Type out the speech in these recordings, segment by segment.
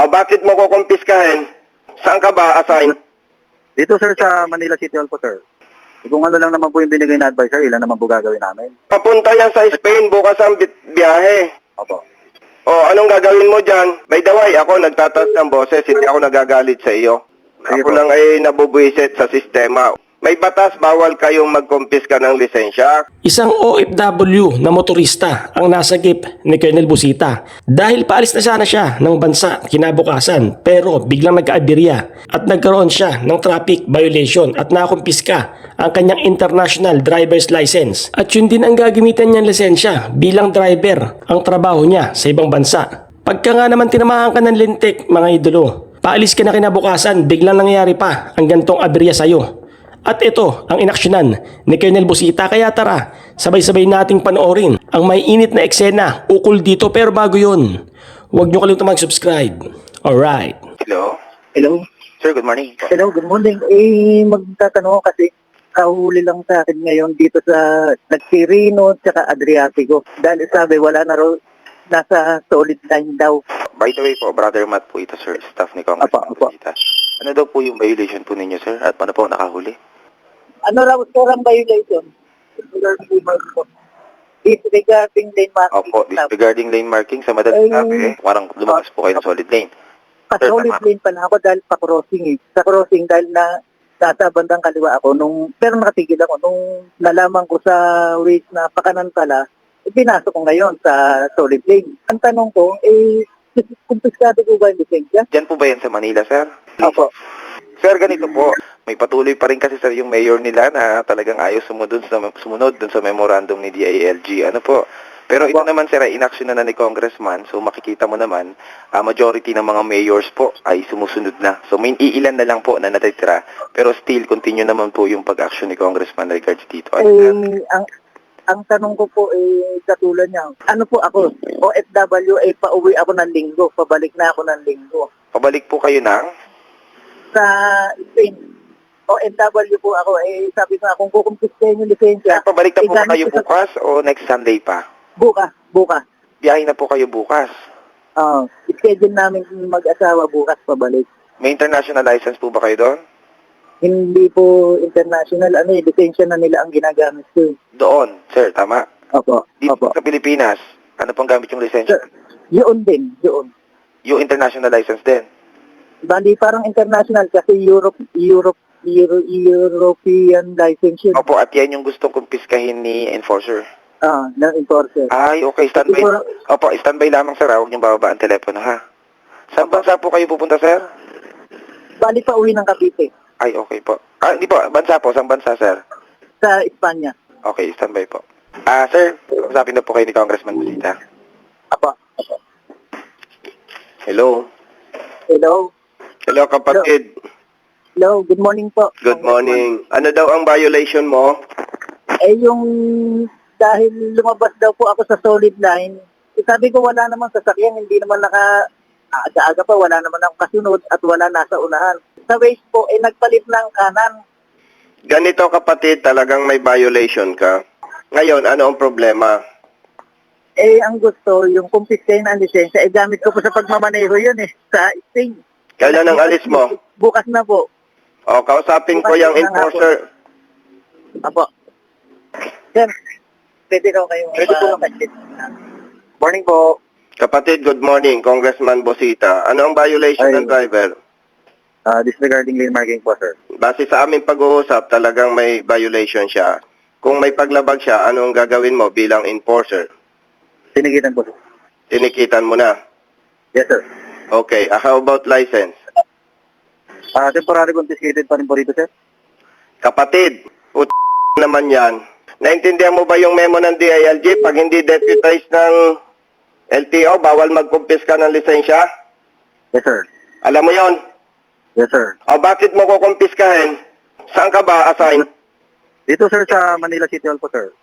O bakit mo kukumpiskahin? Saan ka ba assign? Dito sir sa Manila City Hall po sir. Kung ano lang naman po yung binigay na advice sir, ilan naman po gagawin namin. Papunta yan sa Spain, bukas ang biyahe. Opo. O anong gagawin mo dyan? By the way, ako nagtataas ng boses, hindi ako nagagalit sa iyo. Sige Ako po. lang ay nabubuisit sa sistema. May batas, bawal kayong magkumpiska ng lisensya. Isang OFW na motorista ang nasagip ni Colonel Busita dahil paalis na sana siya ng bansa kinabukasan pero biglang nagkaaberya at nagkaroon siya ng traffic violation at nakumpiska ang kanyang international driver's license at yun din ang gagamitan niyang lisensya bilang driver ang trabaho niya sa ibang bansa. Pagka nga naman tinamahan ka ng lintik mga idolo, paalis ka na kinabukasan biglang nangyayari pa ang gantong aberya sa'yo. At ito ang inaksyonan ni Colonel Busita kaya tara, sabay-sabay nating panoorin ang may init na eksena ukol dito pero bago yun, huwag nyo kalimutan mag-subscribe. Alright. Hello? Hello. Sir, good morning. Hello, good morning. Magtatanong ako kasi kahuli lang sa akin ngayon dito sa Nagsirino at saka Adriatico. Dahil sabi wala na raw, nasa solid line daw. By the way po, Brother Matt po ito, sir, staff ni Congressman Apa. Busita. Ano daw po yung violation po ninyo, sir? At paano po nakahuli? Ano raw sorang violation? Disregarding lane marking. Opo, disregarding lane marking sa madaling sabi, parang lumabas po kayo ng solid lane. Solid tama. lane pa na ako dahil pa-crossing eh. Sa crossing dahil na nasa bandang kaliwa ako pero nakatigil ako nung nalaman ko sa ways na pakanan pala, pinasok ko ngayon sa solid lane. Ang tanong ko, kumpiskado ko ba yung lisensya? Diyan po ba yan sa Manila, sir? Opo. Sir, ganito po. May patuloy pa rin kasi, sir, yung mayor nila na talagang ayos sumunod dun sa memorandum ni DILG. Ano po? Pero ito naman, sir, ay inaksyon na ni Congressman. So makikita mo naman, majority ng mga mayors po ay sumusunod na. So may iilan na lang po na natitira. Pero still, continue naman po yung pag-action ni Congressman regards dito. Ang tanong ko po katulad niya, ano po ako, OFW, pauwi ako ng linggo, pabalik na ako ng linggo. Pabalik po kayo ng Sa Spain, OFW po ako, sabi ko nga, kung kukumpiskahin yung lisensya, pabalik na po ba gamit kayo ko sa- bukas o next Sunday pa? Bukas. Biyahe na po kayo bukas. Schedule namin mag-asawa bukas pabalik. May international license po ba kayo doon? Hindi po international, lisensya na nila ang ginagamit ko. Doon, sir, tama. Opo, Dito opo. sa Pilipinas, ano pong gamit yung lisensya? Sir, yun din, yun. Yung international license din. Bali parang international kasi European license yun. Opo, at yan yung gustong kumpiskahin ni enforcer. Ng enforcer. Ay, okay, standby. Siguro- Opo, standby lamang, sir. Huwag niyong bababa ang telepono, ha? Saan bansa po kayo pupunta, sir? Bali pa uwi ng Cavite Ay, okay po. Hindi po, bansa po. Saan bansa, sir? sa Espanya. Okay, standby po. Sir, usapin na po kayo ni Congressman Busita. Apo. Hello? Hello. Hello kapatid. Hello, good morning po. Good morning. Ano daw ang violation mo? Yung dahil lumabas daw po ako sa solid line, sabi ko wala namang sasakyan, hindi naman aga-aga pa, wala naman akong kasunod at wala nasa unahan. Sa waist po, nagpalit ng kanan. Ganito kapatid, talagang may violation ka. Ngayon, ano ang problema? Ang gusto, yung kumpiskahin ng lisensya, gamit ko po sa pagmamaneho yun sa Spain. Kailan ang alis mo? Bukas na po. O, kausapin ko yung enforcer. Apo. Sir, pwede raw kayong... Pwede po. Morning po. Kapatid, good morning. Congressman Busita. Ano ang violation Ay. ng driver? Disregarding lane marking po, sir. Base sa aming pag-uusap, talagang may violation siya. Kung may paglabag siya, ano ang gagawin mo bilang enforcer? Sinigitan po, sir. Tinikitan mo na. Yes, sir. Okay, how about license? Temporary confiscated pa rin po rito, sir. Kapatid, naman yan. Naintindihan mo ba yung memo ng DILG? Pag hindi deputized ng LTO, bawal magkumpiska ng lisensya? Yes, sir. Alam mo yon? Yes, sir. O bakit mo kukumpiskahin? Saan ka ba assign? Dito, sir, sa Manila City Hall po, sir.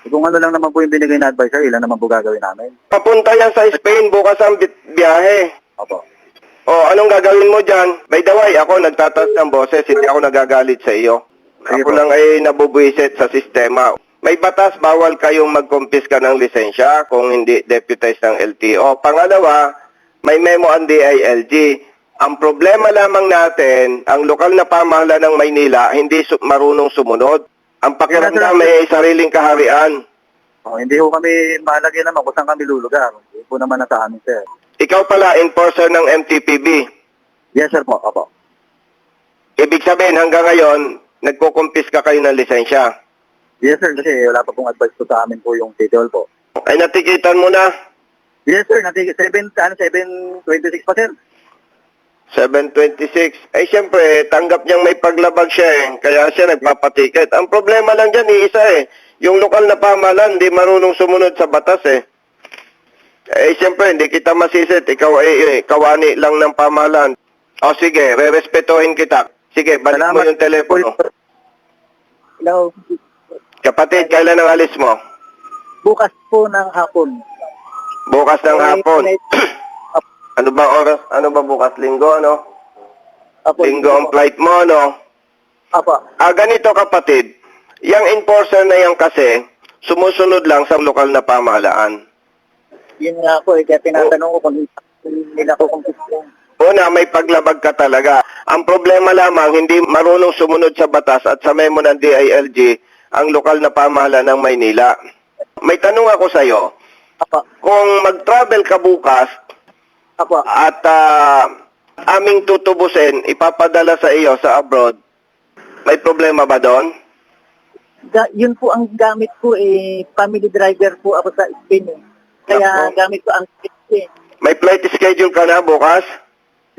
Kung ano lang naman po yung binigay na advice, sir, ilan naman po gagawin namin. Papunta yan sa Spain, bukas ang biyahe. Opo. O anong gagawin mo dyan? By the way, ako nagtataas ng boses, hindi ako nagagalit sa iyo. Sige Ako po. lang ay nabubuisit sa sistema. May batas, bawal kayong magkumpiska ng lisensya kung hindi deputized ng LTO. Pangalawa, may memo ang DILG. Ang problema lamang natin, ang lokal na pamahalaan ng Maynila hindi marunong sumunod. Ang pakiramdam may sariling kaharian. Oh, hindi ho kami malagay naman kung saan kami lulugar. Hindi po naman nasa amin, sir. Ikaw pala, enforcer ng MTPB. Yes, sir po. Opo. Ibig sabihin, hanggang ngayon, nagkukumpis ka kayo ng lisensya. Yes, sir. Kasi wala pa pong advice po sa amin po yung titual po. Ay, natikitan mo na. Yes, sir. 726 pa, sir. 726. Ay, siyempre, tanggap niyang may paglabag siya eh. Kaya siya nagpapatiket. Ang problema lang dyan, iisa eh. Yung lokal na pamahalaan, hindi marunong sumunod sa batas eh. Eh, siyempre, hindi kita masisit. Ikaw ay kawani lang ng pamahalaan. O sige, re-respetuhin kita. Sige, balik mo yung telepono. Hello. Kapatid, kailan ang alis mo? Bukas po ng hapon. Bukas ng hapon. Ano ba oras? Ano ba bukas? Linggo, ano? Apo, Linggo ang flight mo, ano? Apo. Ganito kapatid. Yang enforcer na yan kasi, sumusunod lang sa lokal na pamahalaan. Yun nga po, kaya tinatanong ko kung nila ko kung gusto. Una, may paglabag ka talaga. Ang problema lamang, hindi marunong sumunod sa batas at sa memo ng DILG ang lokal na pamahalaan ng Maynila. May tanong ako sa'yo. Apo. Kung mag-travel ka bukas Apo. at aming tutubusin, ipapadala sa iyo sa abroad, may problema ba doon? Yun po ang gamit ko family driver po ako sa Spain eh. Kaya Nako. gamit ko ang Spain. May flight schedule ka na bukas?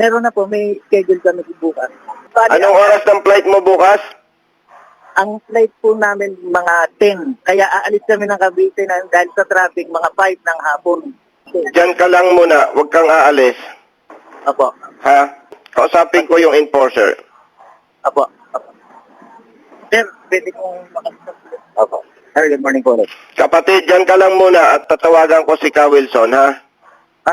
Meron na po, may schedule kami bukas. Bali, Anong oras ng flight mo bukas? Ang flight po namin mga 10. Kaya aalis kami ng Cavite na dahil sa traffic mga 5 ng hapon. Diyan ka lang muna, huwag kang aalis. Apo. Ha? Kausapin ko yung enforcer. Apo. Apo. Sir, pwede kong makasap. Apo. Sir, good morning po. Kapatid, diyan ka lang muna at tatawagan ko si Ka Wilson, ha?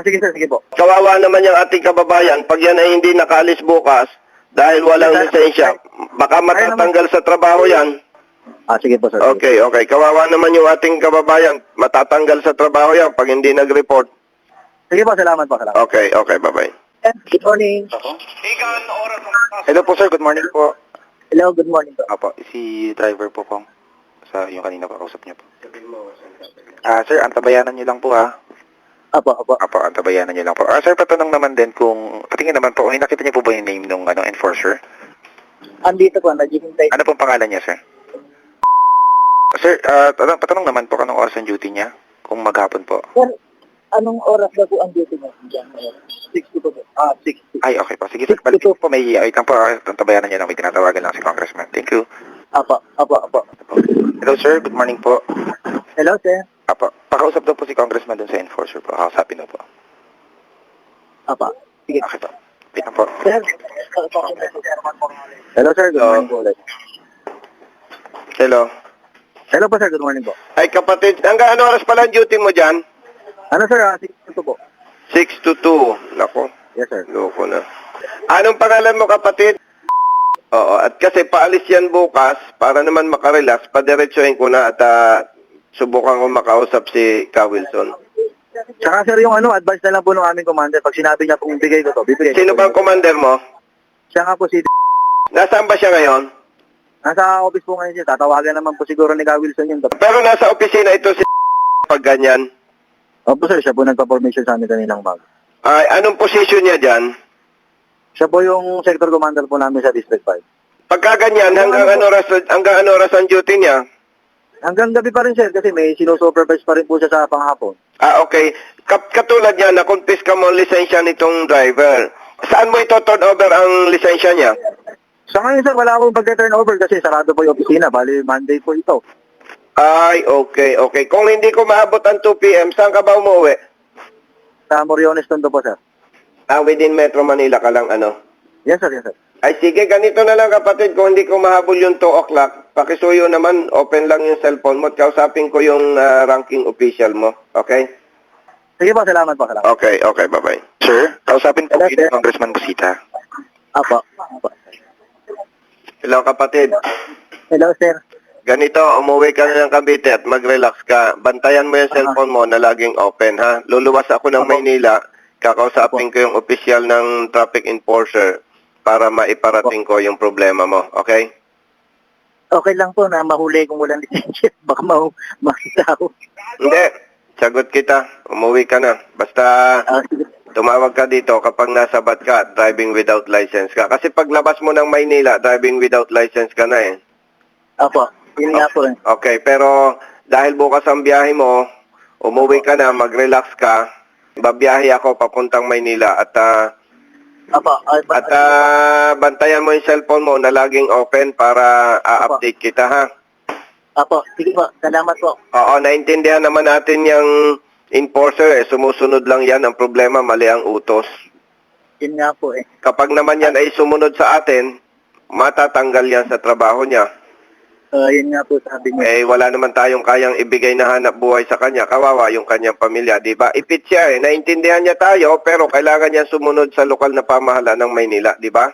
Sige sir, sige po. Kawawa naman yung ating kababayan. Pag yan ay hindi nakaalis bukas dahil walang lisensya, baka matatanggal sa trabaho yan. Sige po sir. Okay, okay. Kawawa naman yung ating kababayan. Matatanggal sa trabaho yan pag hindi nag-report. Sige po, salamat po. Salamat. Okay, okay. Bye-bye. Good morning. Hello po sir, good morning po. Hello, good morning po. Apo, si driver po Kong. Sa yung kanina pa kausap niyo po. Sir, antabayanan niyo lang po ha. Apo, apo. Apo, antabayanan niyo lang po. Sir, patanong naman din kung, patingin naman po, kung nakita niyo po ba yung name ng enforcer? Andito po, naghihintay. Ano pong pangalan niya, sir? Sir, patanong naman po, anong oras ang duty niya? Kung maghapon po. Sir, anong oras ba po ang duty mo? 60 po po. 60. Ay, okay po. Sige, sir, balik po. May wait lang po. Antabayanan niyo lang. May tinatawagan lang si Congressman. Thank you. Apo, apo, apo. Hello, sir. Good morning po. Hello, sir. Apo, pakausap daw po si Congressman dun sa enforcer po. Kausapin daw po. Apo. Sige. Okay po. Wait lang po. Sir. Hello, sir. Good morning po ulit. Hello. Hello po, sir. Good morning po. Ay, kapatid. Hanggang ano oras pala ang duty mo dyan? Ano, sir? 60 po. 6 to 2. Nako. Yes, sir. Loko na. Anong pangalan mo, kapatid? Oo, at kasi paalis yan bukas, para naman makarelax, padiretsuhin ko na at subukan ko makausap si Ka Wilson. Tsaka, sir, yung advice na lang po ng aming commander. Pag sinabi niya kung bigay ko to, bibigay ko. Sino bang commander mo? Siya nga po si Nasaan ba siya ngayon? Nasa office po ngayon siya. Tatawagan naman po siguro ni Ka Wilson yun. Pero nasa opisina ito si pag ganyan. Opo, sir. Siya po nagpa-formation sa amin kanilang bag. Ay, anong posisyon niya dyan? Siya po yung sector commander po namin sa District 5. Pagka ganyan, hanggang ano oras ang duty niya? Hanggang gabi pa rin, sir, kasi may sinusupervise pa rin po siya sa panghapon. Okay. Katulad niya, nakumpiska mo ang lisensya nitong driver. Saan mo ito turn over ang lisensya niya? Sa ngayon, sir, wala akong pag-turnover kasi sarado po yung opisina. Bali, Monday po ito. Ay, okay, okay. Kung hindi ko maabot ang 2 p.m., saan ka ba umuwi? Sa Moriones, Tondo po, sir. Within Metro Manila ka lang, ano? Yes, sir, yes, sir. Ay, sige, ganito na lang, kapatid. Kung hindi ko mahabol yung 2 o'clock, pakisuyo naman, open lang yung cellphone mo at kausapin ko yung ranking official mo. Okay? Sige po, salamat po, salamat. Okay, okay, bye-bye. Sir, kausapin po Hello, ni sir. Congressman Busita. Apo. Apo. Hello, kapatid. Hello, sir. Ganito, umuwi ka na ng Cavite at mag-relax ka. Bantayan mo yung cellphone mo na laging open, ha? Luluwas ako ng Opo. Maynila. Kakausapin ko yung opisyal ng traffic enforcer para maiparating ko yung problema mo. Okay? Okay lang po na mahuli kung walang lisensya. Baka makita ako. Hindi. Sagot kita. Umuwi ka na. Basta Sige. tumawag ka dito kapag nasa bat ka, driving without license ka. Kasi paglabas mo ng Maynila, driving without license ka na eh. Opo, yun nga po. Okay, pero dahil bukas ang biyahe mo, umuwi ka na, mag-relax ka, babiyahe ako papuntang Maynila at Opo, bantayan mo yung cellphone mo na laging open para update kita ha. opo, sige po, salamat po. Oo, naintindihan naman natin yung enforcer eh. Sumusunod lang yan. Ang problema, mali ang utos. Yun nga po eh. Kapag naman yan ay sumunod sa atin, matatanggal yan sa trabaho niya. Yun nga po sabi niya. Eh, wala naman tayong kayang ibigay na hanap buhay sa kanya. Kawawa yung kanyang pamilya, di ba? Ipit siya eh. Naintindihan niya tayo, pero kailangan niya sumunod sa lokal na pamahalaan ng Maynila, di ba?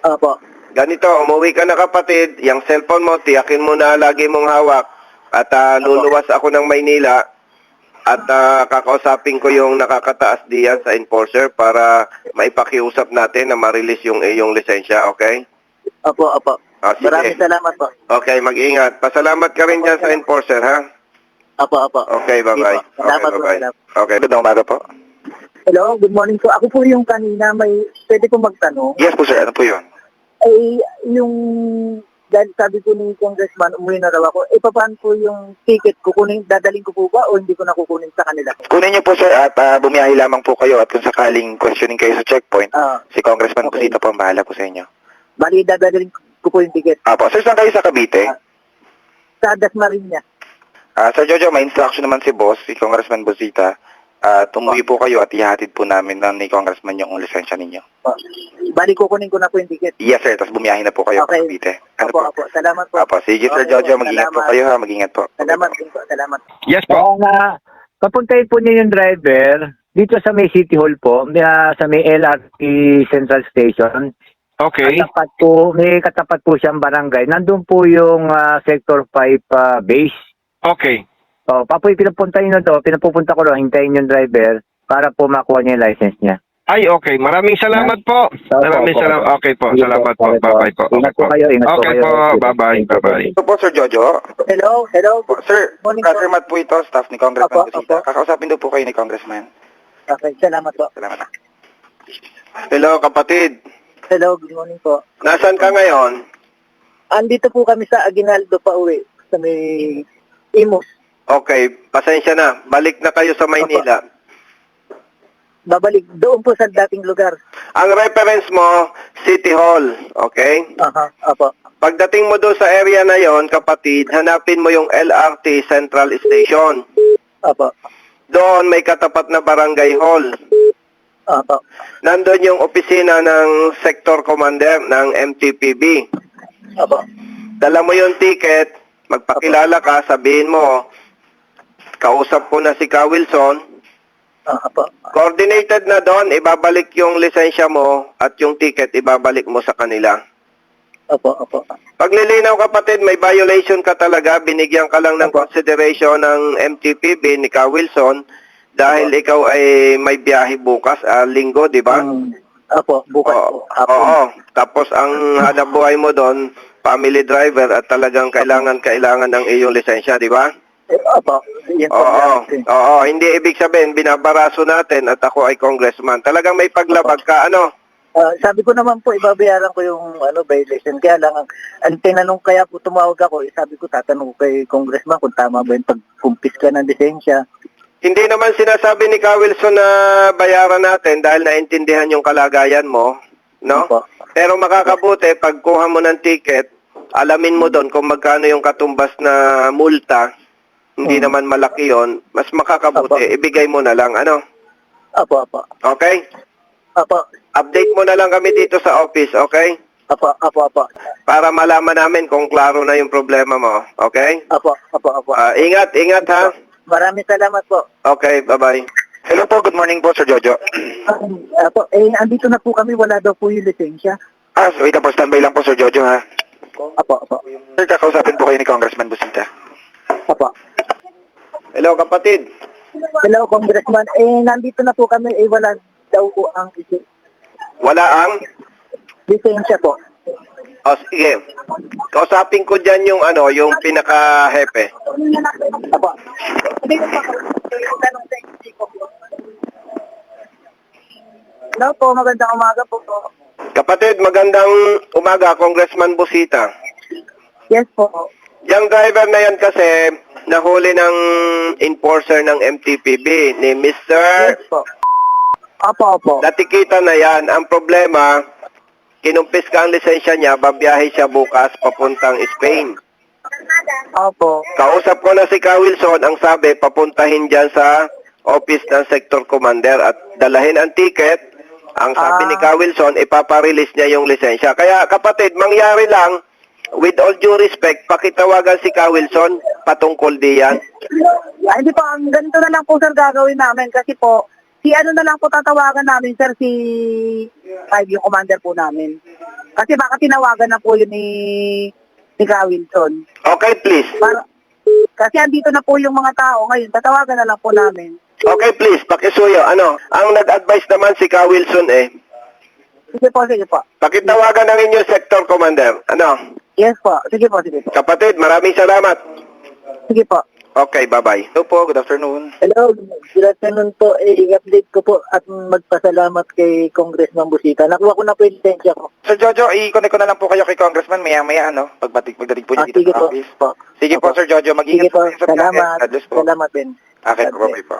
Opo, Ganito, umuwi ka na kapatid, yung cellphone mo, tiyakin mo na lagi mong hawak. At luluwas ako ng Maynila at kakausapin ko yung nakakataas diyan sa enforcer para maipakiusap natin na ma-release yung iyong lisensya, okay? opo, opo. Sige. Maraming salamat po. Okay, mag-ingat. Pasalamat ka rin dyan sa enforcer, ha? Opo, opo. Okay, bye-bye. Sige po. Salamat Okay, po. bye-bye. Salamat. Okay, good umaga po. Hello, good morning po. Ako po yung kanina pwede po magtanong. Yes po sir, ano po yun? Ay, yung, dahil sabi ko ni Congressman, umuwi na raw ako, paano po yung ticket? Dadaling ko po ba o hindi ko nakukunin sa kanila? Kunin niyo po sir at bumiyahe lamang po kayo at kung sakaling questioning kayo sa checkpoint, si Congressman Okay. Busita po ang bahala po sa inyo. Bali, dadaling ko po yung ticket. Apo, sir, saan kayo sa Cavite? Sa Dasmariñas. Sir Jojo, may instruction naman si boss, si Congressman Busita. Tumuwi po kayo at ihatid po namin ni Congressman yung lisensya ninyo. Bali, kukunin ko na po yung ticket. Yes sir, tapos bumiyahe na po kayo Okay. sa Cavite. Ano Opo, po? opo. Salamat po. Apo, sige sir Okay, Jojo, mag-ingat po salamat. kayo ha, mag-ingat po. Salamat din po. Salamat. Yes po. Oo nga, papuntahin po niyo yung driver dito sa may City Hall po, sa may LRT Central Station. Okay. May katapat po siyang barangay. Nandun po yung Sector 5 base. Okay. So, pinapuntahin nyo to, pinapupunta ko doon, hintayin yung driver para po makuha niya yung license niya. Ay, okay. Maraming salamat po. Maraming salamat. Okay po. Salamat po. Bye-bye po. Ingat po kayo. Ingat po Okay kayo. po. Bye-bye. Bye-bye. Ito po Sir Jojo. Hello, hello. Po, sir, Morning Brother po. Matt po ito, staff ni Congressman Apo, Busita. apo. Kakausapin daw po kayo ni Congressman. Okay, salamat po. Salamat. Hello, kapatid. Hello, good morning po. Nasaan ka ngayon? Andito po kami sa Aguinaldo pa uwi, sa may Imus. Okay, pasensya na. Balik na kayo sa Maynila. Babalik doon po sa dating lugar. Ang reference mo, City Hall, okay? Aha, opo. Pagdating mo doon sa area na yon, kapatid, hanapin mo yung LRT Central Station. Opo. Doon may katapat na barangay hall. Opo. Nandun yung opisina ng Sector Commander ng MTPB. Opo. Dala mo yung ticket, magpakilala ka, sabihin mo, kausap ko na si Ka Wilson. Opo. Coordinated na doon, ibabalik yung lisensya mo at yung ticket ibabalik mo sa kanila. Opo, opo. Paglilinaw kapatid, may violation ka talaga, binigyan ka lang ng consideration ng MTPB ni Ka Wilson dahil ikaw ay may biyahe bukas, linggo, di ba? Opo, bukas po. Oo. Tapos ang hanap buhay mo doon, family driver at talagang kailangan ng iyong lisensya, di ba? Opo. Yan po. Oo, hindi ibig sabihin binabaraso natin at ako ay congressman. Talagang may paglabag ka, ano? Sabi ko naman po, ibabayaran ko yung violation. Kaya lang, ang tinanong kaya po tumawag ako, sabi ko, tatanong ko kay congressman kung tama ba yung pagkumpis ka ng lisensya. Hindi naman sinasabi ni Ka Wilson na bayaran natin dahil naintindihan yung kalagayan mo, no? Opo. Pero makakabuti, pagkuha mo ng ticket, alamin mo doon kung magkano yung katumbas na multa. Hindi naman malaki yon, mas makakabuti, Opo. ibigay mo na lang, ano? Opo, opo. Okay? Opo. Update mo na lang kami dito sa office, okay? Opo, opo, opo. Para malaman namin kung klaro na yung problema mo, okay? Opo, opo, opo. Ingat ha? Maraming salamat po. Okay, bye-bye. Hello po, good morning po Sir Jojo. Opo, andito na po kami, wala daw po yung lisensya. So wait lang po, standby lang po Sir Jojo ha. Opo, opo. Sir, kakausapin po kayo ni Congressman Busita. Opo. Hello kapatid. Hello, Congressman. Nandito na po kami. Wala daw po ang Wala ang... lisensya po. O, sige. Kausapin ko dyan yung yung pinaka-hepe. Apo. Hello po, magandang umaga po. Kapatid, magandang umaga, Congressman Busita. Yes po. Yung driver na yan kasi nahuli ng enforcer ng MTPB ni Mr. Yes po. Opo. Natikita na yan. Ang problema, kinumpis ka ang lisensya niya, babiyahe siya bukas papuntang Spain. Opo. Kausap ko na si Ka Wilson, ang sabi, papuntahin dyan sa office ng sector commander at dalahin ang ticket. Ang sabi ni Ka Wilson, ipaparelease niya yung lisensya. Kaya kapatid, mangyari lang, with all due respect, pakitawagan si Ka Wilson patungkol diyan. Hindi po, ang ganito na lang po sir gagawin namin kasi po, si ano na lang po tatawagan namin sir, si 5 yung commander po namin. Kasi baka tinawagan na po yun ni Ka Wilson. Okay, please. Kasi andito na po yung mga tao ngayon, tatawagan na lang po namin. Okay, please, pakisuyo. Ang nag-advise naman si Ka Wilson Sige po. pakitawagan ng inyong sector commander. Yes po, sige po. Kapatid, maraming salamat. Sige po. Okay, bye-bye. Hello po, good afternoon. Hello, good afternoon po. I-update ko po at magpasalamat kay Congressman Busita. Nakuha ko na po yung lisensya ko. Sir Jojo, i-connect ko na lang po kayo kay Congressman maya-maya, pagdating po niya dito Sige sa po. office. Sige po, Sir Jojo, mag-ingat Sige po, kayo sa biyahe. salamat. God bless po. Salamat din. Okay po, bye po.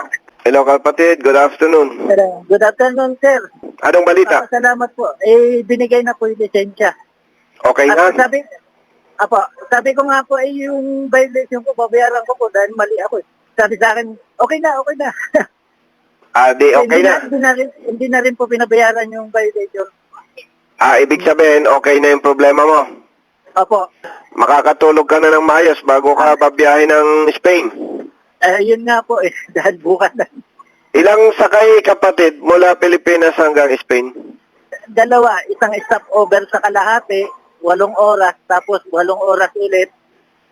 Hello, kapatid. Good afternoon. Good afternoon, sir. Anong balita? Salamat po. Binigay na po yung lisensya. Okay na? At sabi ko nga po, yung violation ko, babayaran ko po dahil mali ako. Sabi sa akin, okay na. Okay na. Hindi na rin po pinabayaran yung violation. Ibig sabihin, okay na yung problema mo. Opo. Makakatulog ka na ng maayos bago ka babiyahe ng Spain. Yun nga po dahil bukas na. Ilang sakay, kapatid, mula Pilipinas hanggang Spain? Dalawa, isang stopover sa kalahati, 8 oras, tapos 8 oras ulit,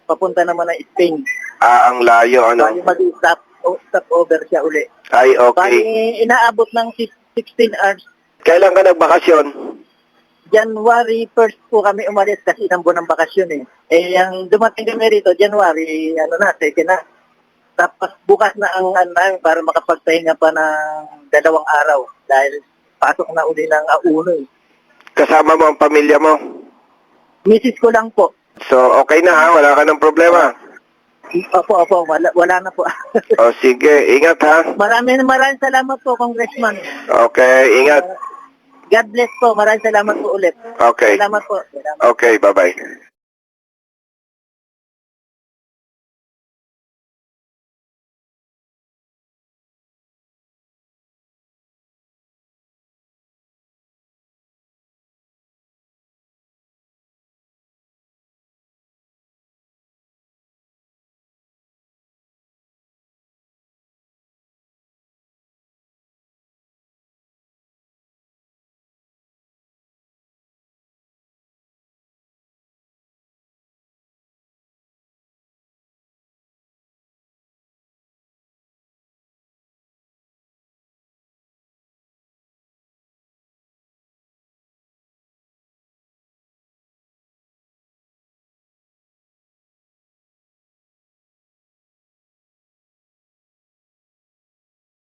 papunta naman ng Spain. Ang layo, Bali mag-stopover siya uli. Ay, Bali okay. inaabot ng 16 hours. Kailan ka nagbakasyon? January 1st po kami umalis kasi isang buwan ng bakasyon yung dumating kami rito, January, 2nd na. Tapos bukas na ang namin para makapagpahinga pa ng 2 araw dahil pasok na uli ng auno Kasama mo ang pamilya mo? Misis ko lang po. So, okay na ha? Wala ka ng problema? Opo, wala na po. O, sige. Ingat ha? Maraming salamat po, Congressman. Okay, ingat. God bless po. Maraming salamat po ulit. Okay. Salamat po. Salamat. Okay, bye-bye.